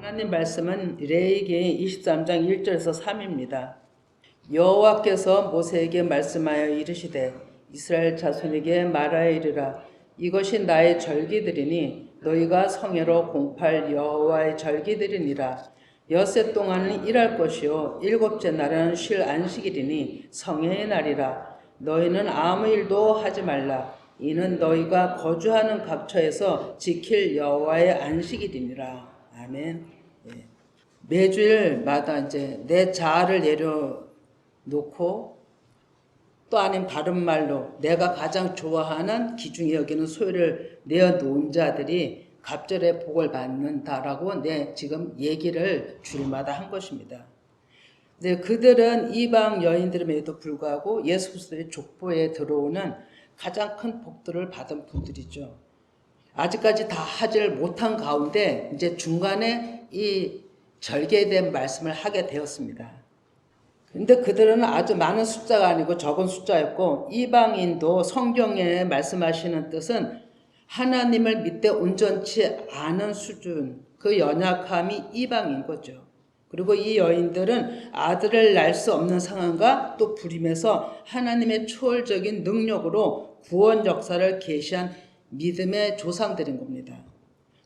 하나님 말씀은 레위기 23장 1절에서 3입니다. 여호와께서 모세에게 말씀하여 이르시되 이스라엘 자손에게 말하여 이르라. 이것이 나의 절기들이니 너희가 성회로 공팔 여호와의 절기들이니라. 엿새 동안은 일할 것이요 일곱째 날은 쉴 안식일이니 성회의 날이라. 너희는 아무 일도 하지 말라. 이는 너희가 거주하는 각처에서 지킬 여호와의 안식일이니라. 아멘. 매주일마다 이제 내 자아를 내려놓고 또 아닌 다른 말로 내가 가장 좋아하는 기중에 여기는 소유를 내어놓은 자들이 갑절의 복을 받는다라고 지금 얘기를 주일마다 한 것입니다. 근데 그들은 이방 여인들임에도 불구하고 예수 그리스도의 족보에 들어오는 가장 큰 복들을 받은 분들이죠. 아직까지 다 하지를 못한 가운데 이제 중간에 이 절개에 대한 말씀을 하게 되었습니다. 근데 그들은 아주 많은 숫자가 아니고 적은 숫자였고, 이방인도 성경에 말씀하시는 뜻은 하나님을 믿되 온전치 않은 수준, 그 연약함이 이방인 거죠. 그리고 이 여인들은 아들을 낳을 수 없는 상황과 또 불임에서 하나님의 초월적인 능력으로 구원 역사를 계시한 믿음의 조상들인 겁니다.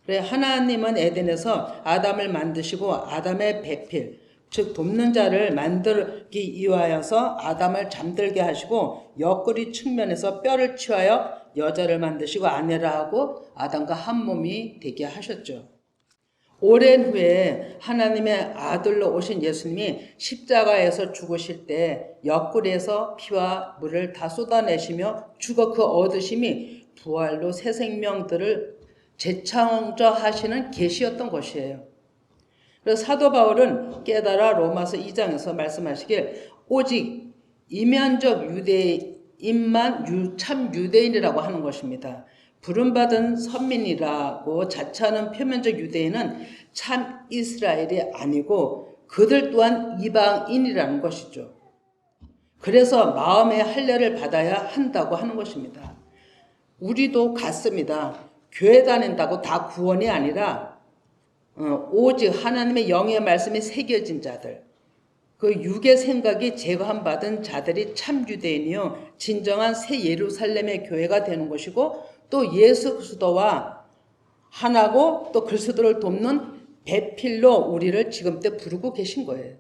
그래 하나님은 에덴에서 아담을 만드시고 아담의 배필, 즉 돕는 자를 만들기 위하여서 아담을 잠들게 하시고 옆구리 측면에서 뼈를 취하여 여자를 만드시고 아내라 하고 아담과 한 몸이 되게 하셨죠. 오랜 후에 하나님의 아들로 오신 예수님이 십자가에서 죽으실 때 옆구리에서 피와 물을 다 쏟아내시며 죽어 그 얻으심이 부활로 새 생명들을 재창조하시는 계시였던 것이에요. 그래서 사도 바울은 깨달아 로마서 2장에서 말씀하시길 오직 이면적 유대인만 참 유대인이라고 하는 것입니다. 부름받은 선민이라고 자처하는 표면적 유대인은 참 이스라엘이 아니고 그들 또한 이방인이라는 것이죠. 그래서 마음의 할례를 받아야 한다고 하는 것입니다. 우리도 같습니다. 교회 다닌다고 다 구원이 아니라 오직 하나님의 영의 말씀이 새겨진 자들, 그 육의 생각이 제거함 받은 자들이 참 유대인이요 진정한 새 예루살렘의 교회가 되는 것이고 또 예수 그리스도와 하나고 또 그리스도를 돕는 배필로 우리를 지금 때 부르고 계신 거예요.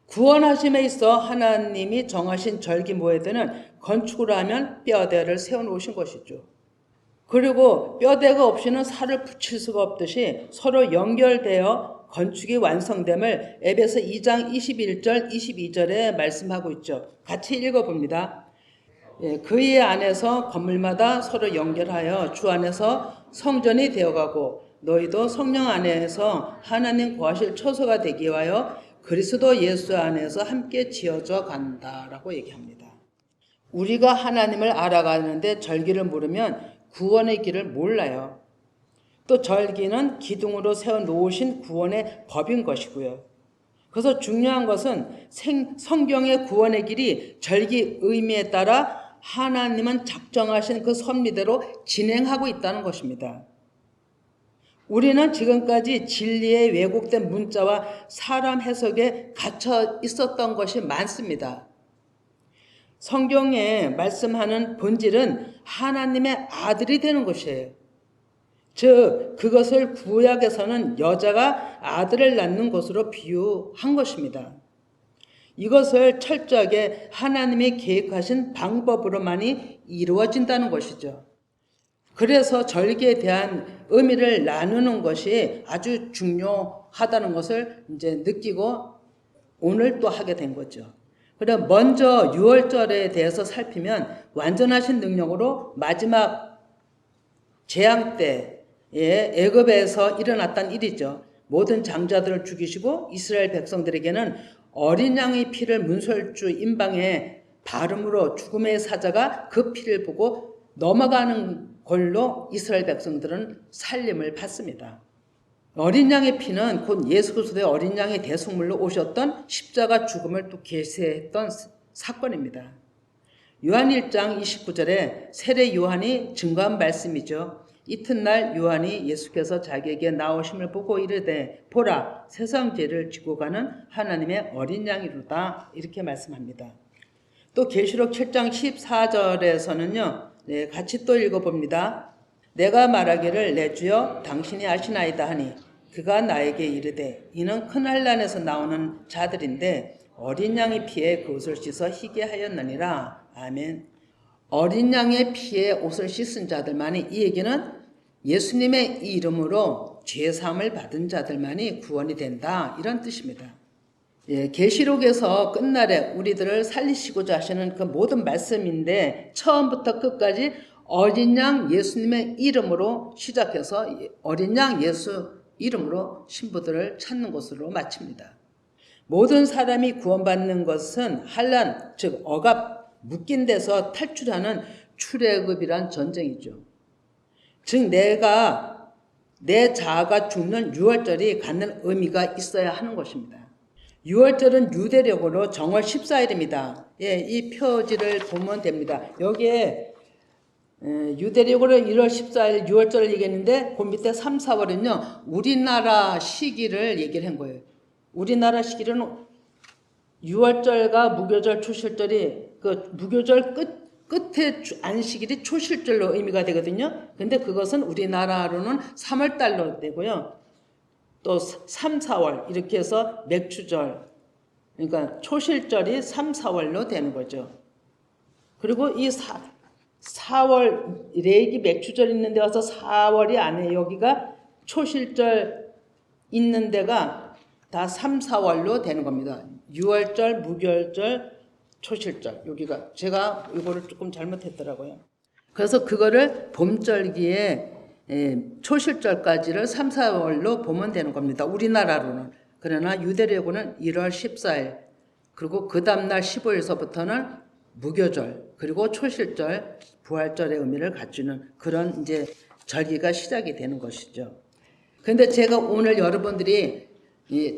구원하심에 있어 하나님이 정하신 절기 모에드는 건축을 하면 뼈대를 세워놓으신 것이죠. 그리고 뼈대가 없이는 살을 붙일 수가 없듯이 서로 연결되어 건축이 완성됨을 에베소 2장 21절 22절에 말씀하고 있죠. 같이 읽어봅니다. 그의 안에서 건물마다 서로 연결하여 주 안에서 성전이 되어가고 너희도 성령 안에서 하나님 거하실 처소가 되기 위하여 그리스도 예수 안에서 함께 지어져 간다라고 얘기합니다. 우리가 하나님을 알아가는데 절기를 모르면 구원의 길을 몰라요. 또 절기는 기둥으로 세워놓으신 구원의 법인 것이고요. 그래서 중요한 것은 성경의 구원의 길이 절기 의미에 따라 하나님은 작정하신 그 섭리대로 진행하고 있다는 것입니다. 우리는 지금까지 진리의 왜곡된 문자와 사람 해석에 갇혀 있었던 것이 많습니다. 성경에 말씀하는 본질은 하나님의 아들이 되는 것이에요. 즉 그것을 구약에서는 여자가 아들을 낳는 것으로 비유한 것입니다. 이것을 철저하게 하나님이 계획하신 방법으로만이 이루어진다는 것이죠. 그래서 절기에 대한 의미를 나누는 것이 아주 중요하다는 것을 이제 느끼고 오늘 또 하게 된 거죠. 그럼 먼저 6월절에 대해서 살피면 완전하신 능력으로 마지막 재앙 때에 애굽에서 일어났던 일이죠. 모든 장자들을 죽이시고 이스라엘 백성들에게는 어린 양의 피를 문설주 임방에 바름으로 죽음의 사자가 그 피를 보고 넘어가는 걸로 이스라엘 백성들은 살림을 받습니다. 어린 양의 피는 곧 예수 그리스도의 어린 양의 대속물로 오셨던 십자가 죽음을 또 계시했던 사건입니다. 요한 1장 29절에 세례 요한이 증거한 말씀이죠. 이튿날 요한이 예수께서 자기에게 나오심을 보고 이르되 보라 세상 죄를 지고 가는 하나님의 어린 양이로다 이렇게 말씀합니다. 또 계시록 7장 14절에서는요. 같이 또 읽어봅니다. 내가 말하기를 내 주여 당신이 아시나이다 하니 그가 나에게 이르되 이는 큰 환난에서 나오는 자들인데 어린 양의 피에 그 옷을 씻어 희게 하였느니라. 아멘. 어린 양의 피에 옷을 씻은 자들만이, 이 얘기는 예수님의 이름으로 죄사함을 받은 자들만이 구원이 된다 이런 뜻입니다. 계시록에서 끝날에 우리들을 살리시고자 하시는 그 모든 말씀인데 처음부터 끝까지 어린 양 예수님의 이름으로 시작해서 어린 양 예수 이름으로 신부들을 찾는 것으로 마칩니다. 모든 사람이 구원받는 것은 환난, 즉 억압, 묶인 데서 탈출하는 출애굽이란 전쟁이죠. 즉 내가 내 자아가 죽는 유월절이 갖는 의미가 있어야 하는 것입니다. 유월절은 유대력으로 정월 14일입니다. 이 표지를 보면 됩니다. 여기에 유대력으로 1월 14일 유월절을 얘기했는데 그 밑에 3, 4월은요. 우리나라 시기를 얘기를 한 거예요. 우리나라 시기는 유월절과 무교절, 초실절이 그 무교절 끝에 안식일이 초실절로 의미가 되거든요. 근데 그것은 우리나라로는 3월달로 되고요. 또 3, 4월 이렇게 해서 맥추절, 그러니까 초실절이 3, 4월로 되는 거죠. 그리고 이 4월 레이기 맥추절 있는 데 와서 4월이 아니에요. 여기가 초실절 있는 데가 다 3, 4월로 되는 겁니다. 6월절, 무교절, 초실절. 여기가 제가 이거를 조금 잘못했더라고요. 그래서 그거를 봄절기에 초실절까지를 3, 4월로 보면 되는 겁니다. 우리나라로는. 그러나 유대력으로는 1월 14일 그리고 그 다음날 15일서부터는 무교절 그리고 초실절 부활절의 의미를 갖추는 그런 이제 절기가 시작이 되는 것이죠. 그런데 제가 오늘 여러분들이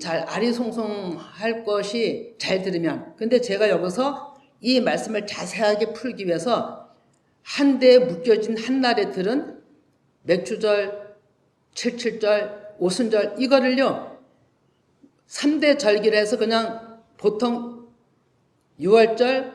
잘 아리송송할 것이 잘 들으면, 근데 제가 여기서 이 말씀을 자세하게 풀기 위해서 한 대에 묶여진 한 날에 들은 맥추절, 칠칠절, 오순절 이거를요 3대 절기를 해서 그냥 보통 6월절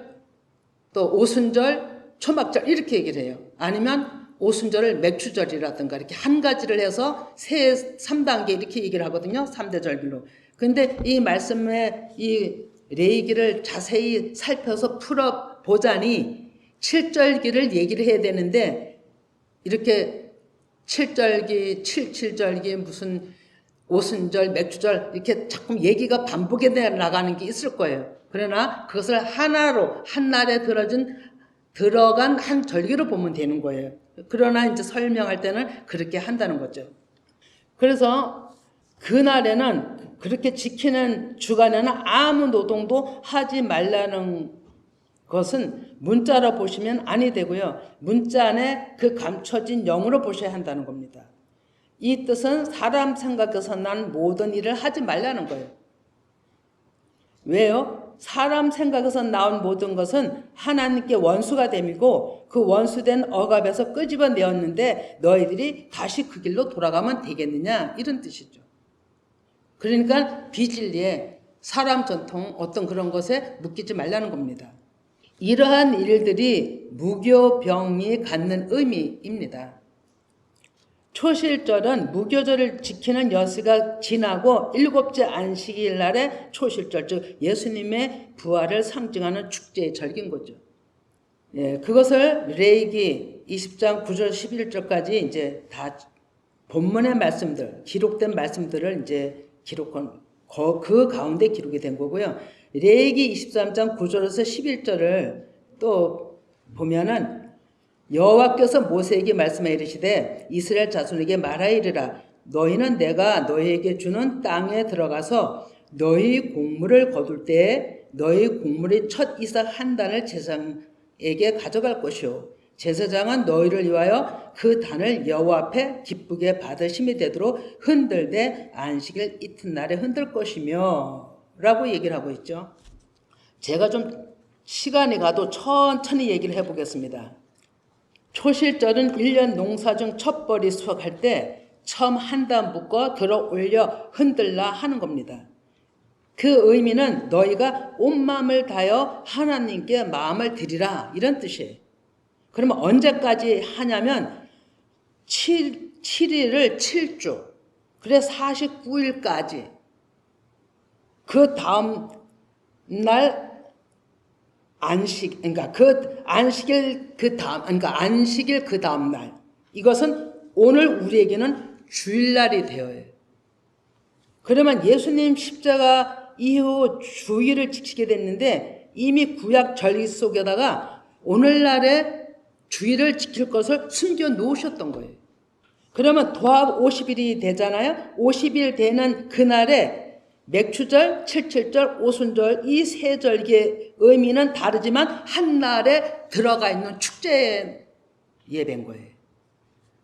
또 오순절, 초막절 이렇게 얘기를 해요. 아니면 오순절을 맥추절이라든가 이렇게 한 가지를 해서 3단계 이렇게 얘기를 하거든요. 3대 절기로. 근데 이 말씀의 이 레이기를 자세히 살펴서 풀어보자니 7절기를 얘기를 해야 되는데 이렇게 7절기, 77절기, 무슨 오순절, 맥추절 이렇게 자꾸 얘기가 반복해 나가는 게 있을 거예요. 그러나 그것을 하나로 한 날에 들어간 한 절기로 보면 되는 거예요. 그러나 이제 설명할 때는 그렇게 한다는 거죠. 그래서 그날에는 그렇게 지키는 주간에는 아무 노동도 하지 말라는 것은 문자로 보시면 아니 되고요. 문자 안에 그 감춰진 영으로 보셔야 한다는 겁니다. 이 뜻은 사람 생각해서 난 모든 일을 하지 말라는 거예요. 왜요? 사람 생각에서 나온 모든 것은 하나님께 원수가 됨이고 그 원수된 억압에서 끄집어내었는데 너희들이 다시 그 길로 돌아가면 되겠느냐 이런 뜻이죠. 그러니까 비진리에 사람 전통 어떤 그런 것에 묶이지 말라는 겁니다. 이러한 일들이 무교병이 갖는 의미입니다. 초실절은 무교절을 지키는 여수가 지나고 7째 안식일 날에 초실절, 즉 예수님의 부활을 상징하는 축제의 절기인 거죠. 그것을 레위기 20장 9절 11절까지 이제 다 본문의 말씀들, 기록된 말씀들을 이제 기록한 그 가운데 기록이 된 거고요. 레위기 23장 9절에서 11절을 또 보면은 여호와께서 모세에게 말씀해 이르시되 이스라엘 자손에게 말하이르라 너희는 내가 너희에게 주는 땅에 들어가서 너희 곡물을 거둘 때에 너희 곡물의 첫 이삭 한 단을 제사장에게 가져갈 것이요 제사장은 너희를 위하여 그 단을 여호와 앞에 기쁘게 받으심이 되도록 흔들되 안식일 이튿날에 흔들 것이며 라고 얘기를 하고 있죠. 제가 좀 시간이 가도 천천히 얘기를 해보겠습니다. 초실절은 1년 농사 중 첫벌이 수확할 때 처음 한 단 묶어 들어 올려 흔들라 하는 겁니다. 그 의미는 너희가 온 마음을 다하여 하나님께 마음을 드리라 이런 뜻이에요. 그러면 언제까지 하냐면 7일을 7주 그래 49일까지 그 다음 날 안식 그러니까 그 안식일 그 다음 날 이것은 오늘 우리에게는 주일날이 되어요. 그러면 예수님 십자가 이후 주일을 지키게 됐는데 이미 구약 절기 속에다가 오늘날에 주일을 지킬 것을 숨겨 놓으셨던 거예요. 그러면 도합 50일이 되잖아요. 50일 되는 그날에 맥추절, 칠칠절, 오순절 이 세 절기의 의미는 다르지만 한 날에 들어가 있는 축제 예배인 거예요.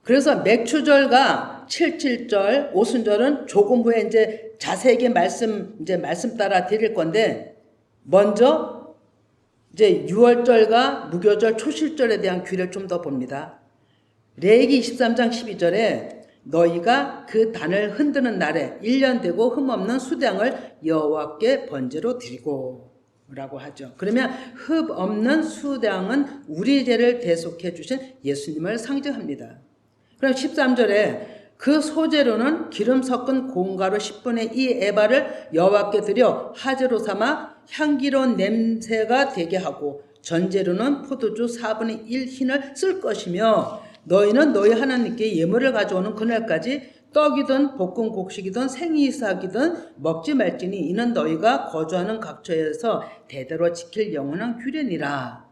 그래서 맥추절과 칠칠절, 오순절은 조금 후에 이제 자세하게 말씀 따라 드릴 건데 먼저 이제 유월절과 무교절, 초실절에 대한 규례를 좀 더 봅니다. 레위기 23장 12절에 너희가 그 단을 흔드는 날에 1년 되고 흠없는 수량을 여호와께 번제로 드리고 라고 하죠. 그러면 흠 없는 수량은 우리 죄를 대속해 주신 예수님을 상징합니다. 그럼 13절에 그 소재로는 기름 섞은 고운가루 10분의 2 에바를 여호와께 드려 화제로 삼아 향기로운 냄새가 되게 하고 전제로는 포도주 4분의 1 흰을 쓸 것이며 너희는 너희 하나님께 예물을 가져오는 그날까지 떡이든 볶은 곡식이든 생이삭이든 먹지 말지니 이는 너희가 거주하는 각처에서 대대로 지킬 영원한 규례니라.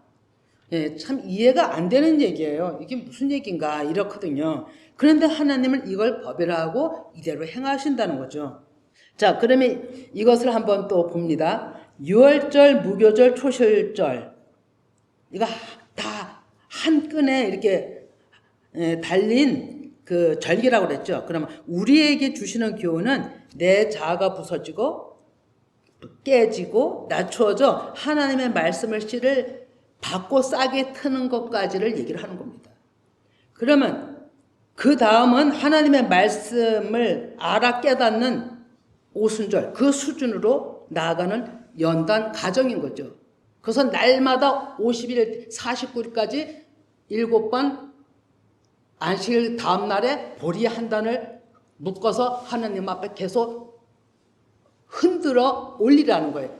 예, 참 이해가 안 되는 얘기예요. 이게 무슨 얘기인가 이렇거든요. 그런데 하나님은 이걸 법이라고 이대로 행하신다는 거죠. 자, 그러면 이것을 한번 또 봅니다. 유월절, 무교절, 초실절 이거 다 한 끈에 이렇게 달린 그 절기라고 그랬죠. 그러면 우리에게 주시는 교훈은 내 자아가 부서지고 깨지고 낮추어져 하나님의 말씀을 씨를 받고 싹에 트는 것까지를 얘기를 하는 겁니다. 그러면 그 다음은 하나님의 말씀을 알아 깨닫는 오순절 그 수준으로 나아가는 연단 가정인 거죠. 그래서 날마다 50일 49일까지 7번 안식일 다음 날에 보리 한 단을 묶어서 하나님 앞에 계속 흔들어 올리라는 거예요.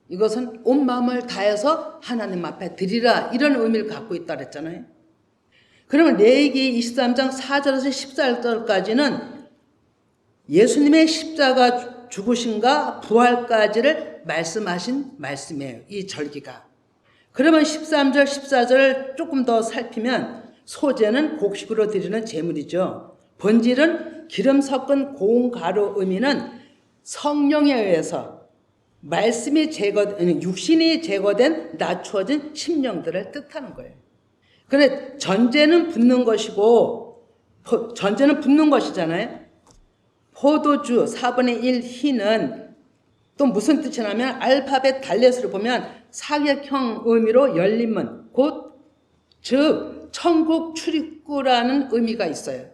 이것은 온 마음을 다해서 하나님 앞에 드리라 이런 의미를 갖고 있다 그랬잖아요. 그러면 레위기 23장 4절에서 14절까지는 예수님의 십자가 죽으심과 부활까지를 말씀하신 말씀이에요. 이 절기가. 그러면 13절 14절을 조금 더 살피면 소재는 곡식으로 드리는 제물이죠. 본질은 기름 섞은 고운 가루 의미는 성령에 의해서 말씀이 육신이 제거된 낮추어진 심령들을 뜻하는 거예요. 그래 전제는 붓는 것이잖아요. 포도주 4분의 1 흰은 또 무슨 뜻이냐면 알파벳 달렛으로 보면 사격형 의미로 열린문 즉 천국 출입구라는 의미가 있어요.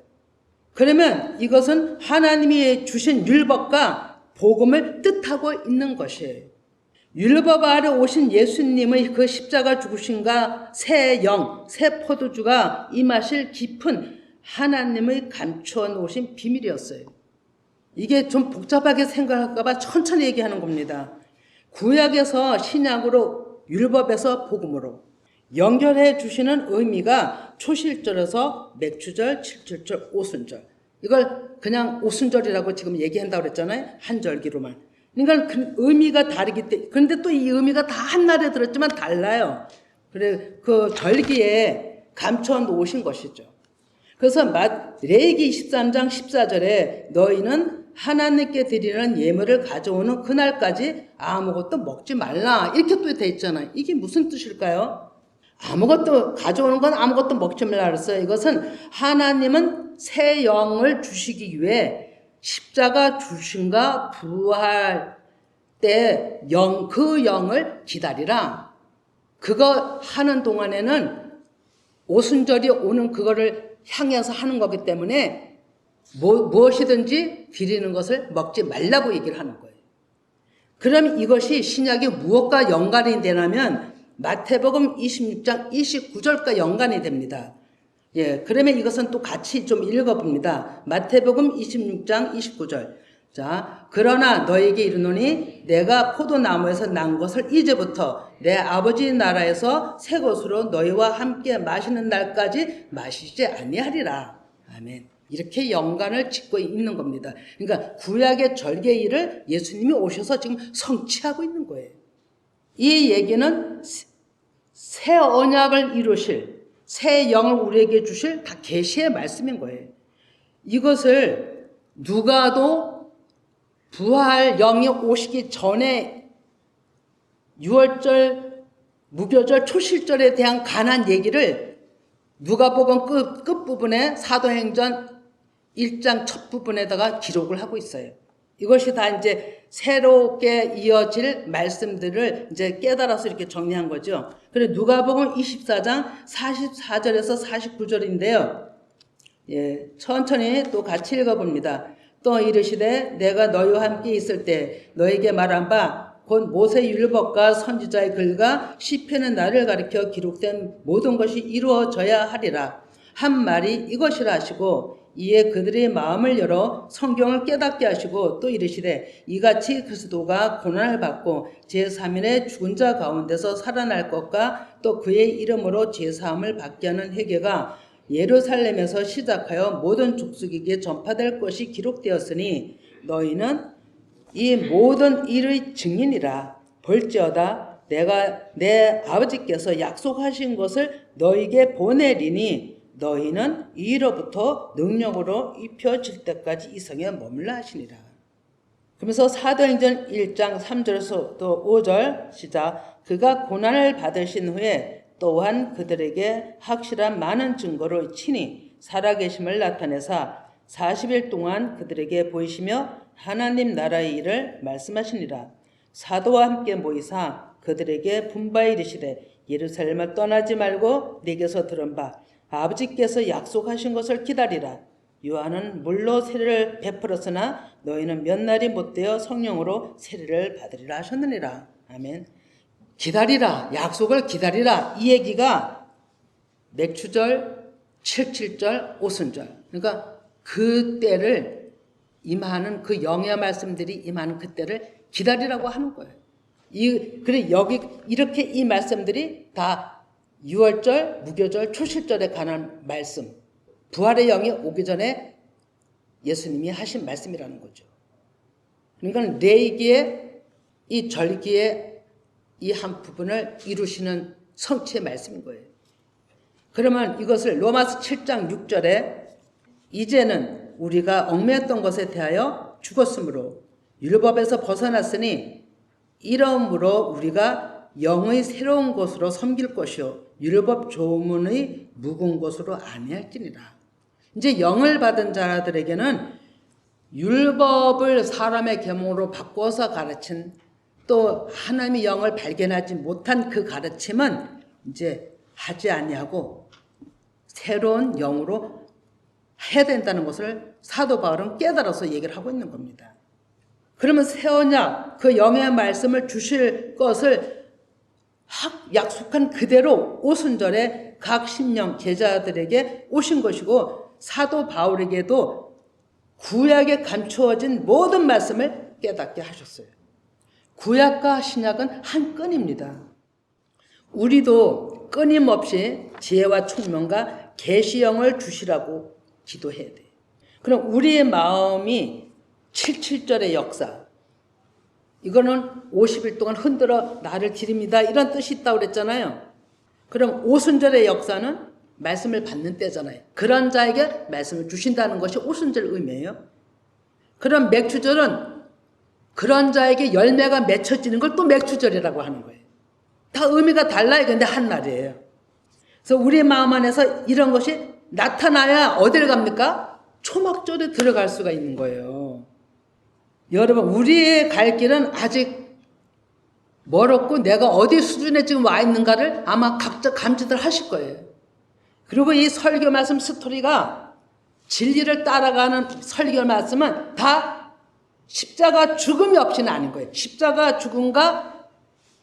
그러면 이것은 하나님이 주신 율법과 복음을 뜻하고 있는 것이에요. 율법 아래 오신 예수님의 그 십자가 죽으심과 새 영, 새 포도주가 임하실 깊은 하나님의 감추어 놓으신 비밀이었어요. 이게 좀 복잡하게 생각할까 봐 천천히 얘기하는 겁니다. 구약에서 신약으로 율법에서 복음으로 연결해 주시는 의미가 초실절에서 맥추절, 칠칠절, 오순절 이걸 그냥 오순절이라고 지금 얘기한다고 그랬잖아요. 한 절기로만. 그러니까 그 의미가 다르기 때문에 그런데 또 이 의미가 다 한 날에 들었지만 달라요. 그래 그 절기에 감춰 놓으신 것이죠. 그래서 레위기 23장 14절에 너희는 하나님께 드리는 예물을 가져오는 그날까지 아무것도 먹지 말라 이렇게 또 돼 있잖아요. 이게 무슨 뜻일까요? 아무것도 가져오는 건 아무것도 먹지 말라 그랬어요. 이것은 하나님은 새 영을 주시기 위해 십자가 주심과 부활 때 그 영을 기다리라. 그거 하는 동안에는 오순절이 오는 그거를 향해서 하는 거기 때문에 무엇이든지 드리는 것을 먹지 말라고 얘기를 하는 거예요. 그럼 이것이 신약이 무엇과 연관이 되냐면 마태복음 26장 29절과 연관이 됩니다. 예, 그러면 이것은 또 같이 좀 읽어봅니다. 마태복음 26장 29절. 자, 그러나 너에게 이르노니 내가 포도나무에서 난 것을 이제부터 내 아버지 나라에서 새 것으로 너희와 함께 마시는 날까지 마시지 아니하리라. 아멘. 이렇게 연관을 짓고 있는 겁니다. 그러니까 구약의 절개일을 예수님이 오셔서 지금 성취하고 있는 거예요. 이 얘기는 새 언약을 이루실, 새 영을 우리에게 주실 다 계시의 말씀인 거예요. 이것을 누가도 부활 영이 오시기 전에 유월절, 무교절, 초실절에 대한 관한 얘기를 누가복음 끝부분에 사도행전 1장 첫 부분에다가 기록을 하고 있어요. 이것이 다 이제 새롭게 이어질 말씀들을 이제 깨달아서 이렇게 정리한 거죠. 그래 누가복음 24장 44절에서 49절인데요. 예, 천천히 또 같이 읽어봅니다. 또 이르시되 내가 너희와 함께 있을 때 너에게 말한 바 곧 모세 율법과 선지자의 글과 시편의 나를 가리켜 기록된 모든 것이 이루어져야 하리라 한 말이 이것이라 하시고 이에 그들의 마음을 열어 성경을 깨닫게 하시고 또 이르시되 이같이 그리스도가 고난을 받고 제3일에 죽은 자 가운데서 살아날 것과 또 그의 이름으로 제사함을 받게 하는 회개가 예루살렘에서 시작하여 모든 족속에게 전파될 것이 기록되었으니 너희는 이 모든 일의 증인이라. 볼지어다 내가 내 아버지께서 약속하신 것을 너희에게 보내리니 너희는 이로부터 능력으로 입혀질 때까지 이 성에 머물라 하시니라. 그러면서 사도행전 1장 3절에서 또 5절 시작. 그가 고난을 받으신 후에 또한 그들에게 확실한 많은 증거로 친히 살아계심을 나타내사 40일 동안 그들에게 보이시며 하나님 나라의 일을 말씀하시니라. 사도와 함께 모이사 그들에게 분바에 이르시되 예루살렘을 떠나지 말고 내게서 들은 바 아버지께서 약속하신 것을 기다리라. 요한은 물로 세례를 베풀었으나 너희는 몇 날이 못되어 성령으로 세례를 받으리라 하셨느니라. 아멘. 기다리라. 약속을 기다리라. 이 얘기가 맥추절, 칠칠절, 오순절. 그러니까 그 때를 임하는 그 영의 말씀들이 임하는 그때를 기다리라고 하는 거예요. 그래 여기 이렇게 이 말씀들이 다 유월절, 무교절, 초실절에 관한 말씀, 부활의 영이 오기 전에 예수님이 하신 말씀이라는 거죠. 그러니까 레이기의 이 절기의 이 한 부분을 이루시는 성취의 말씀인 거예요. 그러면 이것을 로마서 7장 6절에 이제는 우리가 얽매였던 것에 대하여 죽었으므로 율법에서 벗어났으니 이러므로 우리가 영의 새로운 것으로 섬길 것이요 율법 조문의 묵은 것으로 아니할지니라. 이제 영을 받은 자들에게는 율법을 사람의 계명으로 바꿔서 가르친 또 하나님의 영을 발견하지 못한 그 가르침은 이제 하지 아니하고 새로운 영으로 해야 된다는 것을 사도 바울은 깨달아서 얘기를 하고 있는 겁니다. 그러면 새 언약 그 영의 말씀을 주실 것을 약속한 그대로 오순절에 각 신령 제자들에게 오신 것이고 사도 바울에게도 구약에 감추어진 모든 말씀을 깨닫게 하셨어요. 구약과 신약은 한 끈입니다. 우리도 끊임없이 지혜와 총명과 계시영을 주시라고 기도해야 돼요. 그럼 우리의 마음이 77절의 역사, 이거는 50일 동안 흔들어 나를 기립니다 이런 뜻이 있다고 그랬잖아요. 그럼 오순절의 역사는 말씀을 받는 때잖아요. 그런 자에게 말씀을 주신다는 것이 오순절 의미예요. 그럼 맥추절은 그런 자에게 열매가 맺혀지는 걸 또 맥추절이라고 하는 거예요. 다 의미가 달라요. 근데 한 말이에요. 그래서 우리 마음 안에서 이런 것이 나타나야 어딜 갑니까? 초막절에 들어갈 수가 있는 거예요. 여러분, 우리의 갈 길은 아직 멀었고 내가 어디 수준에 지금 와 있는가를 아마 각자 감지들 하실 거예요. 그리고 이 설교 말씀 스토리가 진리를 따라가는 설교 말씀은 다 십자가 죽음이 없이는 아닌 거예요. 십자가 죽음과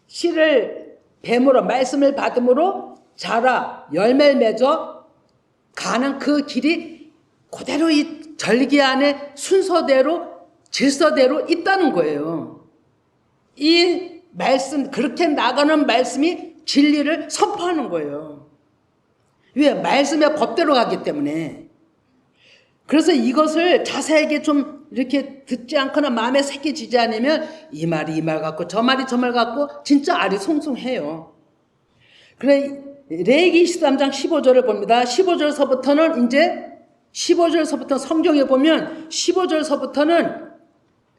씨를 뱀으로 말씀을 받음으로 자라 열매를 맺어 가는 그 길이 그대로 이 절기 안에 순서대로 질서대로 있다는 거예요. 이 말씀, 그렇게 나가는 말씀이 진리를 선포하는 거예요. 왜? 말씀의 법대로 가기 때문에. 그래서 이것을 자세하게 좀 이렇게 듣지 않거나 마음에 새겨지지 않으면 이 말이 이 말 같고 저 말이 저 말 같고 진짜 아리송송해요. 그래, 레위기 23장 15절을 봅니다. 15절서부터는 이제 15절서부터 성경에 보면 15절서부터는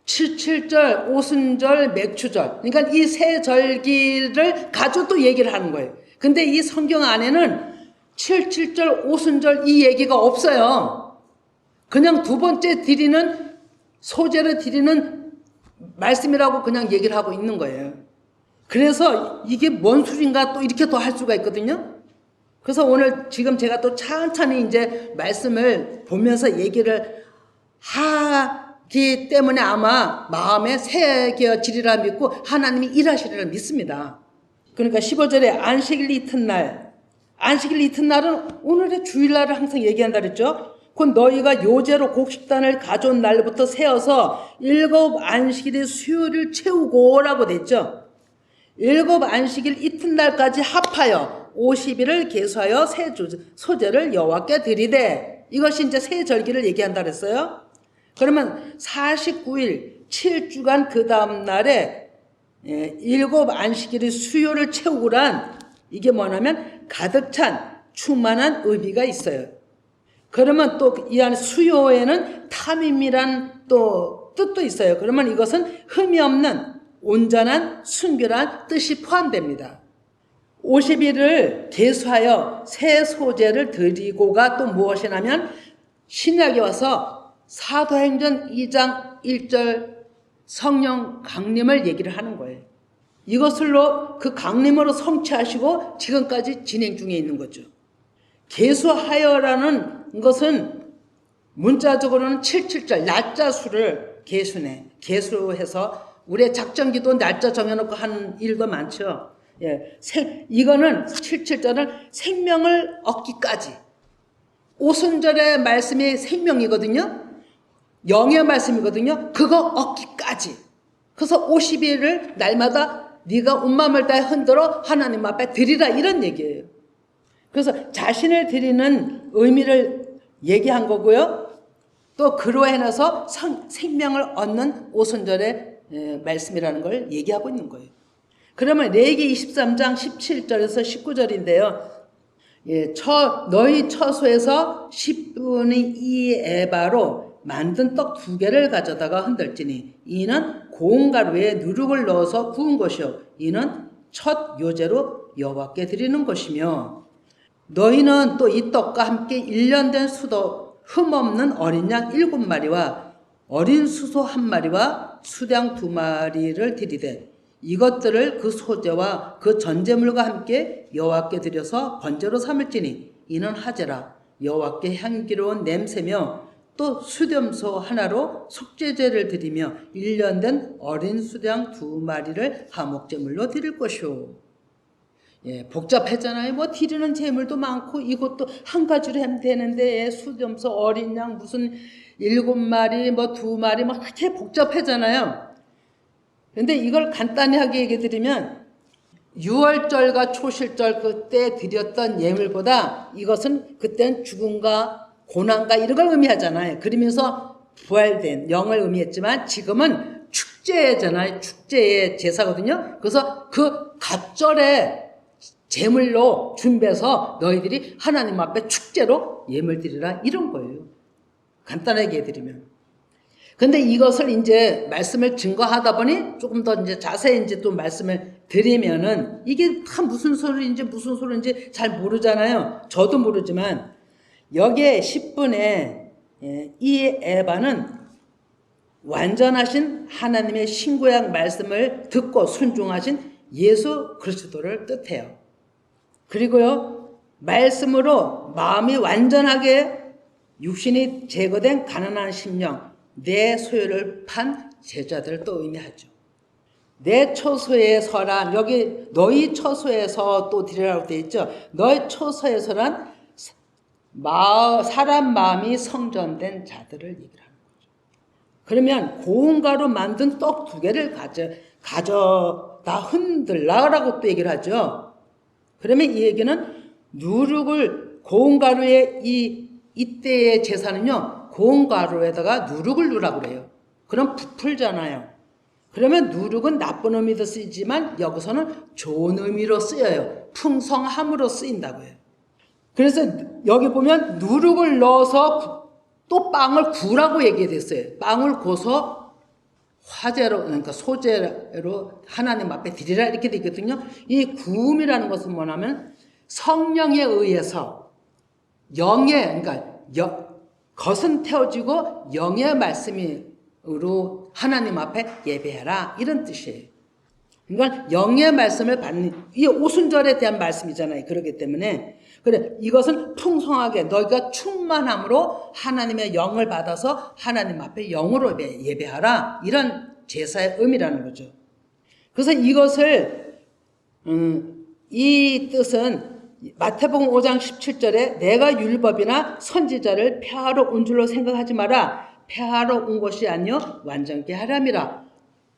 77절, 오순절, 맥추절. 그러니까 이 세 절기를 가지고 또 얘기를 하는 거예요. 근데 이 성경 안에는 77절, 오순절 이 얘기가 없어요. 그냥 두 번째 드리는 소재를 드리는 말씀이라고 그냥 얘기를 하고 있는 거예요. 그래서 이게 뭔 소린가 또 이렇게 더 할 수가 있거든요. 그래서 오늘 지금 제가 또 천천히 이제 말씀을 보면서 얘기를 하기 때문에 아마 마음에 새겨지리라 믿고 하나님이 일하시리라 믿습니다. 그러니까 15절에 안식일 이튿날, 안식일 이튿날은 오늘의 주일날을 항상 얘기한다 그랬죠. 곧 너희가 요제로 곡식단을 가져온 날부터 세어서 7 안식일의 수요를 채우고라고 됐죠. 7 안식일 이튿날까지 합하여 50일을 계수하여 새 소제를 여호와께 드리되, 이것이 이제 새 절기를 얘기한다 그랬어요. 그러면 49일 7주간 그 다음 날에 7 안식일의 수요를 채우고란 이게 뭐냐면 가득 찬 충만한 의미가 있어요. 그러면 또 이 안에 수요에는 탐임이란 또 뜻도 있어요. 그러면 이것은 흠이 없는 온전한 순결한 뜻이 포함됩니다. 50일을 계수하여 새 소제를 드리고가 또 무엇이냐면 신약에 와서 사도행전 2장 1절 성령 강림을 얘기를 하는 거예요. 이것을로 그 강림으로 성취하시고 지금까지 진행 중에 있는 거죠. 계수하여라는 것은 문자적으로는 77절 날짜 수를 계수해서 우리의 작전기도 날짜 정해놓고 하는 일도 많죠. 예, 이거는 77절은 생명을 얻기까지. 오순절의 말씀이 생명이거든요. 영의 말씀이거든요. 그거 얻기까지. 그래서 50일을 날마다 네가 온 마음을 다해 흔들어 하나님 앞에 드리라 이런 얘기예요. 그래서 자신을 드리는 의미를 얘기한 거고요. 또 그로 인해서 생명을 얻는 오순절의 말씀이라는 걸 얘기하고 있는 거예요. 그러면 레위기 23장 17절에서 19절인데요. 예, 너희 처소에서 10분의 2 에바로 만든 떡 2개를 가져다가 흔들지니 이는 고운 가루에 누룩을 넣어서 구운 것이요 이는 첫 요제로 여호와께 드리는 것이며, 너희는 또 이 떡과 함께 1년 된 수도 흠없는 어린 양 7마리와 어린 수소 1마리와 수량 2마리를 드리되 이것들을 그 소제와 그 전제물과 함께 여호와께 드려서 번제로 삼을지니 이는 하제라 여호와께 향기로운 냄새며, 또 수렴소 하나로 속죄제를 드리며 1년 된 어린 수량 2마리를 화목제물로 드릴 것이오. 예, 복잡하잖아요. 뭐 드리는 제물도 많고 이것도 한 가지로 하면 되는데 수렴소 어린 양 무슨 7마리 뭐 2마리 뭐 그렇게 복잡하잖아요. 근데 이걸 간단히 하게 얘기 드리면 6월절과 초실절 그때 드렸던 예물보다 이것은 그때는 죽음과 고난과 이런 걸 의미하잖아요. 그러면서 부활된 영을 의미했지만 지금은 축제잖아요. 축제의 제사거든요. 그래서 그 갑절의 제물로 준비해서 너희들이 하나님 앞에 축제로 예물 드리라 이런 거예요. 간단하게 해드리면. 근데 이것을 이제 말씀을 증거하다 보니 조금 더 이제 자세히 이제 또 말씀을 드리면은 이게 다 무슨 소리인지 잘 모르잖아요. 저도 모르지만 여기에 10분의 이 에바는 완전하신 하나님의 신구약 말씀을 듣고 순종하신 예수 그리스도를 뜻해요. 그리고요, 말씀으로 마음이 완전하게 육신이 제거된 가난한 심령, 내 소유를 판 제자들을 또 의미하죠. 내 처소에 서란, 여기 너희 처소에서 또 드리라고 되어 있죠. 너희 처소에 서란 사람 마음이 성전된 자들을 얘기하는 거죠. 그러면 고운 가루 만든 떡 2개를 가져다 흔들라라고 또 얘기를 하죠. 그러면 이 얘기는 누룩을 고운 가루의 이때의 제사는요, 고운 가루에다가 누룩을 넣으라고 그래요. 그럼 부풀잖아요. 그러면 누룩은 나쁜 의미도 쓰이지만 여기서는 좋은 의미로 쓰여요. 풍성함으로 쓰인다고 해요. 그래서 여기 보면 누룩을 넣어서 또 빵을 구라고 얘기됐어요. 빵을 구워서 화제로, 그러니까 소재로 하나님 앞에 드리라 이렇게 되어 있거든요. 이 구움이라는 것은 뭐냐면 성령에 의해서 영의, 그러니까 겉은 태워지고 영의 말씀으로 하나님 앞에 예배하라 이런 뜻이에요. 그러니까 영의 말씀을 받는, 이 오순절에 대한 말씀이잖아요. 그렇기 때문에 그래, 이것은 풍성하게 너희가 충만함으로 하나님의 영을 받아서 하나님 앞에 영으로 예배하라 이런 제사의 의미라는 거죠. 그래서 이것을 이 뜻은 마태복음 5장 17절에 내가 율법이나 선지자를 폐하러 온 줄로 생각하지 마라. 폐하러 온 것이 아니요 완전케 하람이라.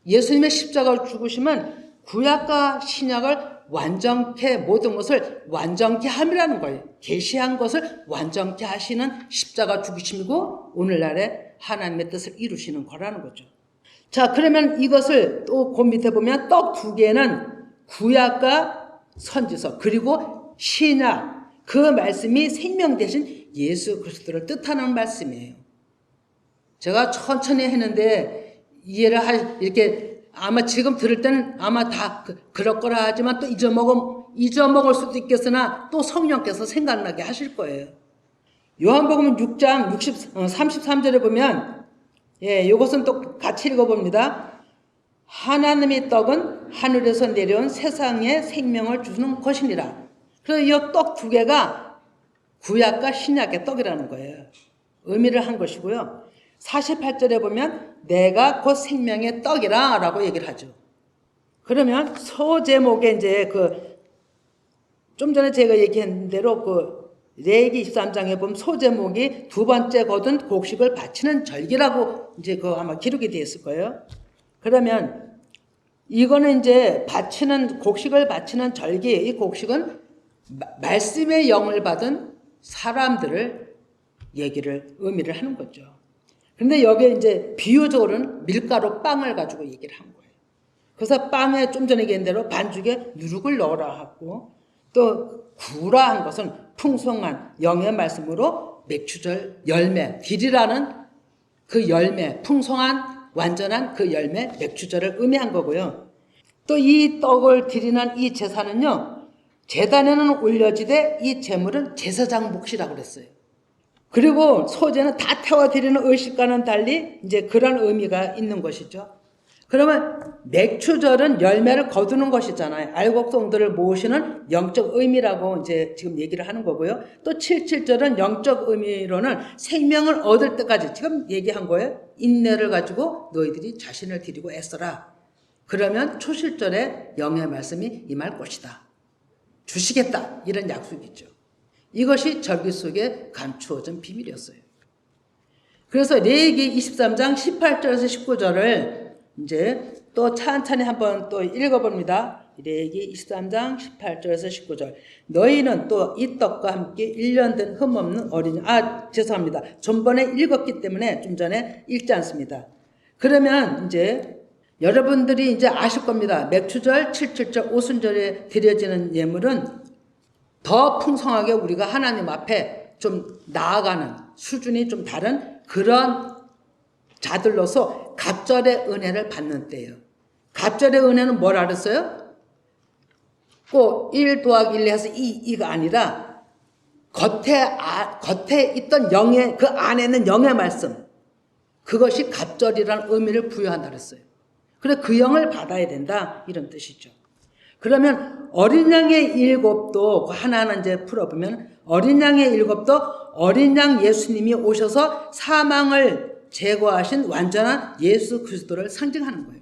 예수님의 십자가로 죽으시면 구약과 신약을 완전케, 모든 것을 완전케 함이라는 거예요. 계시한 것을 완전케 하시는 십자가 죽으심이고 오늘날에 하나님의 뜻을 이루시는 거라는 거죠. 자, 그러면 이것을 또 그 밑에 보면 떡 2개는 구약과 선지서 그리고 신약, 그 말씀이 생명 대신 예수 그리스도를 뜻하는 말씀이에요. 제가 천천히 했는데 이해를 이렇게 아마 지금 들을 때는 아마 다 그럴 거라 하지만 또 잊어먹을 수도 있겠으나 또 성령께서 생각나게 하실 거예요. 요한복음 6장 33절에 보면 이것은 또 같이 읽어봅니다. 하나님의 떡은 하늘에서 내려온 세상에 생명을 주는 것이니라. 그래서 이 떡 2개가 구약과 신약의 떡이라는 거예요. 의미를 한 것이고요. 48절에 보면 내가 곧 생명의 떡이라 라고 얘기를 하죠. 그러면 소제목에 이제 좀 전에 제가 얘기한 대로 레위기 23장에 보면 소제목이 2번째 거둔 곡식을 바치는 절기라고 이제 아마 기록이 되어 있을 거예요. 그러면 이거는 이제 곡식을 바치는 절기, 이 곡식은 말씀의 영을 받은 사람들을 의미를 하는 거죠. 그런데 여기에 이제 비유적으로는 밀가루 빵을 가지고 얘기를 한 거예요. 그래서 빵에 좀 전에 얘기한 대로 반죽에 누룩을 넣으라 하고 또 구라 한 것은 풍성한 영의 말씀으로 맥추절 열매, 딜이라는 그 열매, 풍성한 완전한 그 열매 맥추절을 의미한 거고요. 또 이 떡을 드리는 이 제사는요, 제단에는 올려지되 이 제물은 제사장 몫이라고 그랬어요. 그리고 소제는 다 태워 드리는 의식과는 달리 이제 그런 의미가 있는 것이죠. 그러면 맥추절은 열매를 거두는 것이잖아요. 알곡성들을 모으시는 영적 의미라고 이제 지금 얘기를 하는 거고요. 또 77절은 영적 의미로는 생명을 얻을 때까지 지금 얘기한 거예요. 인내를 가지고 너희들이 자신을 드리고 애써라. 그러면 초실절에 영의 말씀이 임할 것이다. 주시겠다. 이런 약속이죠. 이것이 절기 속에 감추어진 비밀이었어요. 그래서 레위기 23장 18절에서 19절을 이제 또 찬찬히 한번 또 읽어봅니다. 레위기 23장 18절에서 19절. 너희는 또 이 떡과 함께 1년 된 흠없는 어린이. 죄송합니다. 전번에 읽었기 때문에 좀 전에 읽지 않습니다. 그러면 이제 여러분들이 이제 아실 겁니다. 맥추절, 77절, 오순절에 드려지는 예물은 더 풍성하게 우리가 하나님 앞에 좀 나아가는 수준이 좀 다른 그런 자들로서 갑절의 은혜를 받는 때예요. 갑절의 은혜는 뭐라 그랬어요? 꼭 1 더하기 1 해서 2가 아니라 겉에 있던 영의, 그 안에 있는 영의 말씀, 그것이 갑절이라는 의미를 부여한다 그랬어요. 그래 그 영을 받아야 된다 이런 뜻이죠. 그러면 어린 양의 일곱도 하나하나 이제 풀어보면 어린 양의 일곱도 어린 양 예수님이 오셔서 사망을 제거하신 완전한 예수 그리스도를 상징하는 거예요.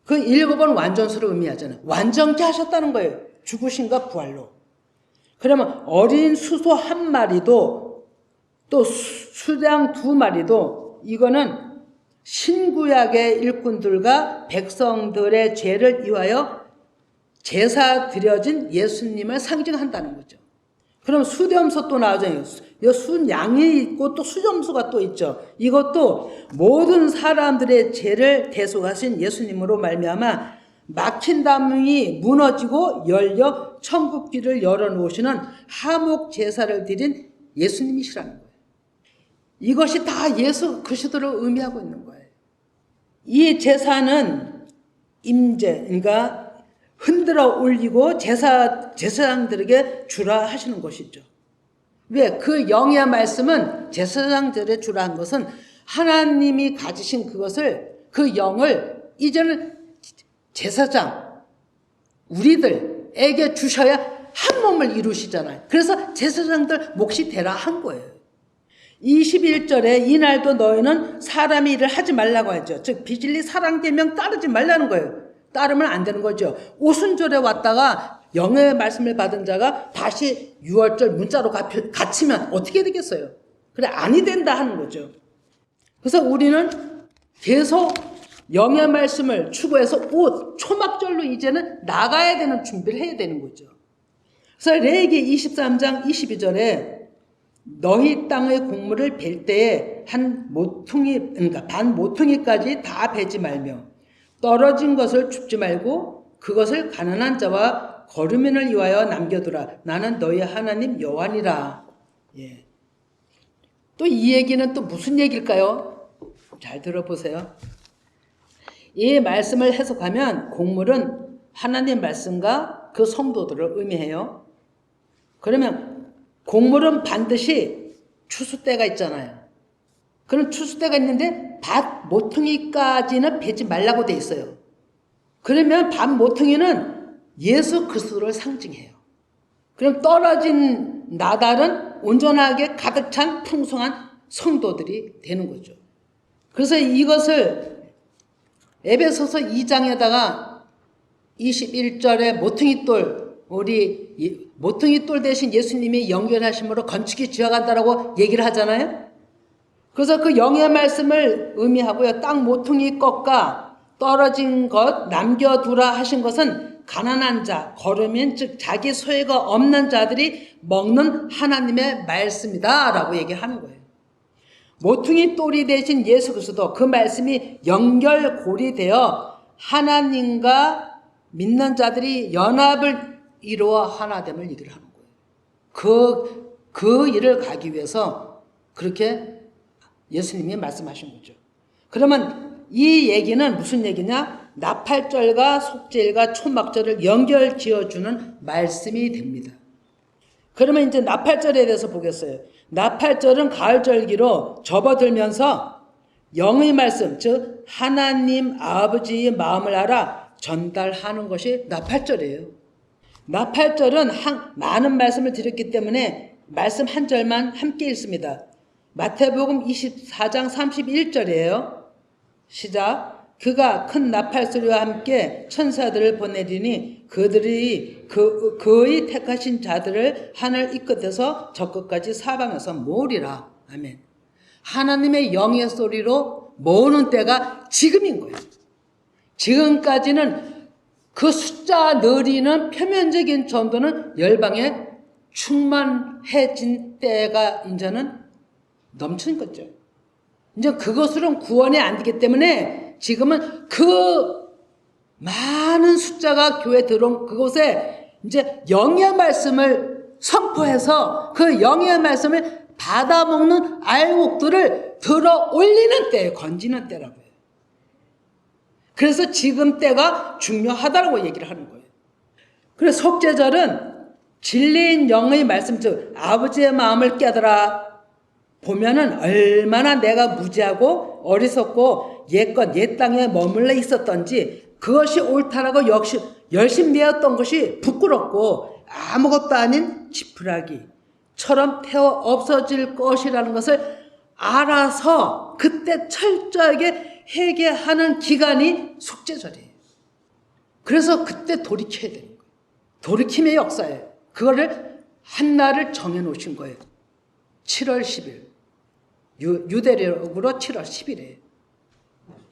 그 일곱은 완전수를 의미하잖아요. 완전케 하셨다는 거예요. 죽으신과 부활로. 그러면 어린 수소 한 마리도 또 수양 두 마리도 이거는 신구약의 일꾼들과 백성들의 죄를 위하여 제사 드려진 예수님을 상징한다는 거죠. 그럼 수염소 또 나오잖아요. 순양이 있고 또 수염소가 또 있죠. 이것도 모든 사람들의 죄를 대속하신 예수님으로 말미암아 막힌 담이 무너지고 열려 천국길을 열어놓으시는 하목 제사를 드린 예수님이시라는 거예요. 이것이 다 예수 그리스도를 의미하고 있는 거예요. 이 제사는 임재, 그러니까 흔들어 올리고 제사장들에게 주라 하시는 것이죠. 왜? 그 영의 말씀은 제사장들에게 주라 한 것은 하나님이 가지신 그것을 그 영을 이제는 제사장 우리들에게 주셔야 한 몸을 이루시잖아요. 그래서 제사장들 몫이 되라 한 거예요. 21절에 이날도 너희는 사람의 일을 하지 말라고 하죠. 즉 비진리 사랑계명 따르지 말라는 거예요. 따르면 안 되는 거죠. 오순절에 왔다가 영의 말씀을 받은 자가 다시 6월절 문자로 갇히면 어떻게 되겠어요? 그래 아니 된다 하는 거죠. 그래서 우리는 계속 영의 말씀을 추구해서 초막절로 이제는 나가야 되는 준비를 해야 되는 거죠. 그래서 레위기 23장 22절에 너희 땅의 곡물을 벨 때에 그러니까 반 모퉁이까지 다 베지 말며 떨어진 것을 줍지 말고 그것을 가난한 자와 거류민을 위하여 남겨두라. 나는 너희 하나님 여호와니라. 예. 또 이 얘기는 또 무슨 얘기일까요? 잘 들어보세요. 이 말씀을 해석하면 곡물은 하나님 말씀과 그 성도들을 의미해요. 그러면 곡물은 반드시 추수 때가 있잖아요. 그런 추수 때가 있는데 밭 모퉁이까지는 베지 말라고 돼 있어요. 그러면 밭 모퉁이는 예수 그리스도를 상징해요. 그럼 떨어진 나달은 온전하게 가득 찬 풍성한 성도들이 되는 거죠. 그래서 이것을 에베소서 2장에다가 21절에 모퉁이돌 대신 예수님이 연결하심으로 건축이 지어간다라고 얘기를 하잖아요. 그래서 그 영의 말씀을 의미하고요. 땅 모퉁이 것과 떨어진 것 남겨두라 하신 것은 가난한 자, 거르민 즉 자기 소유가 없는 자들이 먹는 하나님의 말씀이다 라고 얘기하는 거예요. 모퉁이 돌이 되신 예수 그리스도 그 말씀이 연결고리되어 하나님과 믿는 자들이 연합을 이루어 하나됨을 얘기를 하는 거예요. 그 일을 가기 위해서 그렇게 예수님이 말씀하신 거죠. 그러면 이 얘기는 무슨 얘기냐? 나팔절과 속죄일과 초막절을 연결 지어주는 말씀이 됩니다. 그러면 이제 나팔절에 대해서 보겠어요. 나팔절은 가을절기로 접어들면서 영의 말씀, 즉 하나님 아버지의 마음을 알아 전달하는 것이 나팔절이에요. 나팔절은 많은 말씀을 드렸기 때문에 말씀 한 절만 함께 읽습니다. 마태복음 24장 31절이에요. 시작. 그가 큰 나팔소리와 함께 천사들을 보내리니 그들이 그의 택하신 자들을 하늘 이 끝에서 저 끝까지 사방에서 모으리라. 아멘. 하나님의 영의 소리로 모으는 때가 지금인 거예요. 지금까지는 그 숫자 느리는 표면적인 전도는 열방에 충만해진 때가 이제는 넘치는 거죠. 이제 그것으로는 구원이 안 되기 때문에 지금은 그 많은 숫자가 교회에 들어온 그곳에 이제 영의 말씀을 선포해서 그 영의 말씀을 받아먹는 알곡들을 들어 올리는 때예요. 건지는 때라고요. 그래서 지금 때가 중요하다고 얘기를 하는 거예요. 그래서 속죄절은 진리인 영의 말씀, 즉 아버지의 마음을 깨달아 보면은 얼마나 내가 무지하고 어리석고 옛 땅에 머물러 있었던지 그것이 옳다라고 열심히 내었던 것이 부끄럽고 아무것도 아닌 지푸라기처럼 태워 없어질 것이라는 것을 알아서 그때 철저하게 회개하는 기간이 속죄절이에요. 그래서 그때 돌이켜야 되는 거예요. 돌이킴의 역사예요. 그거를 한 날을 정해놓으신 거예요. 7월 10일. 유대력으로 7월 10일이에요.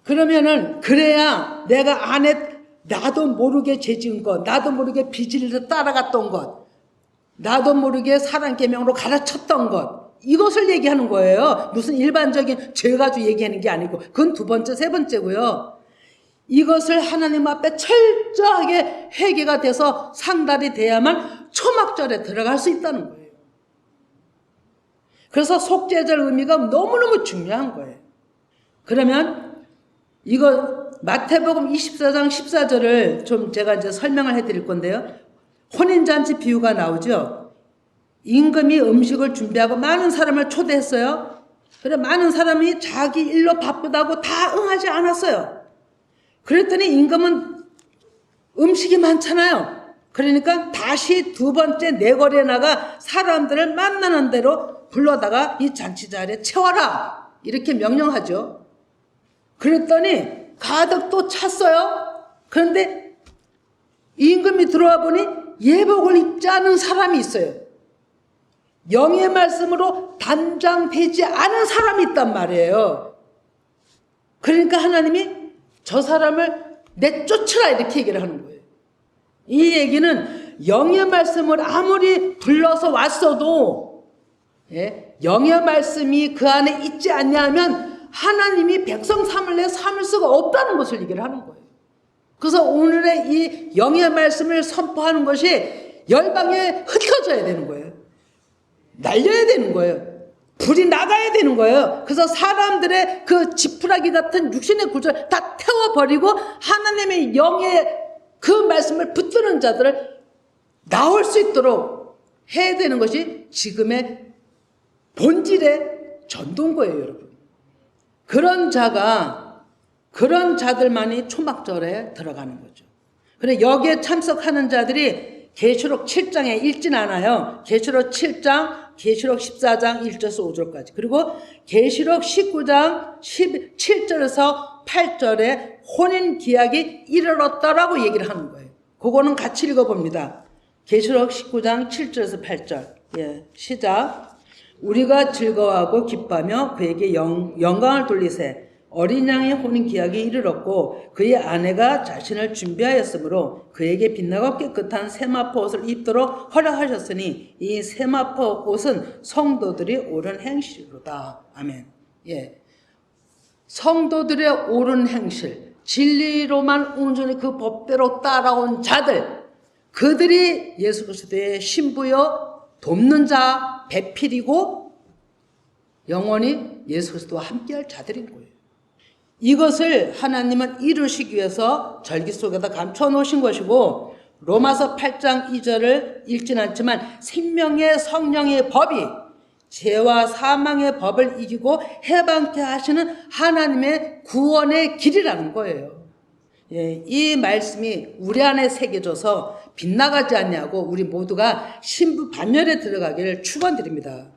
그러면은 그래야 내가 안에 나도 모르게 죄 지은 것, 나도 모르게 비질에서 따라갔던 것, 나도 모르게 사랑 계명으로 가르쳤던 것, 이것을 얘기하는 거예요. 무슨 일반적인 죄 가지고 얘기하는 게 아니고, 그건 두 번째, 세 번째고요. 이것을 하나님 앞에 철저하게 회개가 돼서 상달이 돼야만 초막절에 들어갈 수 있다는 거예요. 그래서 속죄절 의미가 너무너무 중요한 거예요. 그러면 이거 마태복음 24장 14절을 좀 제가 이제 설명을 해드릴 건데요. 혼인잔치 비유가 나오죠. 임금이 음식을 준비하고 많은 사람을 초대했어요. 그래 많은 사람이 자기 일로 바쁘다고 다 응하지 않았어요. 그랬더니 임금은 음식이 많잖아요. 그러니까 다시 두 번째 내거리에 나가 사람들을 만나는 대로 불러다가 이 잔치 자리에 채워라 이렇게 명령하죠. 그랬더니 가득 또 찼어요. 그런데 임금이 들어와 보니 예복을 입지 않은 사람이 있어요. 영의 말씀으로 단장되지 않은 사람이 있단 말이에요. 그러니까 하나님이 저 사람을 내쫓으라 이렇게 얘기를 하는 거예요. 이 얘기는 영의 말씀을 아무리 불러서 왔어도 영의 말씀이 그 안에 있지 않냐면 하나님이 백성 삼을 수가 없다는 것을 얘기를 하는 거예요. 그래서 오늘의 이 영의 말씀을 선포하는 것이 열방에 흩어져야 되는 거예요. 날려야 되는 거예요. 불이 나가야 되는 거예요. 그래서 사람들의 그 지푸라기 같은 육신의 구조를 다 태워버리고 하나님의 영의 그 말씀을 붙드는 자들을 나올 수 있도록 해야 되는 것이 지금의 본질의 전도인 거예요, 여러분. 그런 자들만이 초막절에 들어가는 거죠. 그래 여기에 참석하는 자들이 계시록 7장에 읽진 않아요. 계시록 7장, 계시록 14장 1절에서 5절까지. 그리고 계시록 19장 7절에서 8절에 혼인 기약이 이르렀다라고 얘기를 하는 거예요. 그거는 같이 읽어봅니다. 계시록 19장 7절에서 8절. 시작. 우리가 즐거워하고 기뻐하며 그에게 영광을 돌리세. 어린 양의 혼인 기약이 이르렀고 그의 아내가 자신을 준비하였으므로 그에게 빛나고 깨끗한 세마포 옷을 입도록 허락하셨으니 이 세마포 옷은 성도들이 옳은 행실이로다. 아멘. 성도들의 옳은 행실, 진리로만 온전히 그 법대로 따라온 자들, 그들이 예수 그리스도의 신부여 돕는 자, 배필이고 영원히 예수 그리스도와 함께할 자들인 거예요. 이것을 하나님은 이루시기 위해서 절기 속에다 감춰 놓으신 것이고 로마서 8장 2절을 읽진 않지만 생명의 성령의 법이 죄와 사망의 법을 이기고 해방케 하시는 하나님의 구원의 길이라는 거예요. 이 말씀이 우리 안에 새겨져서 빗나가지 않냐고 우리 모두가 신부 반열에 들어가기를 축원드립니다.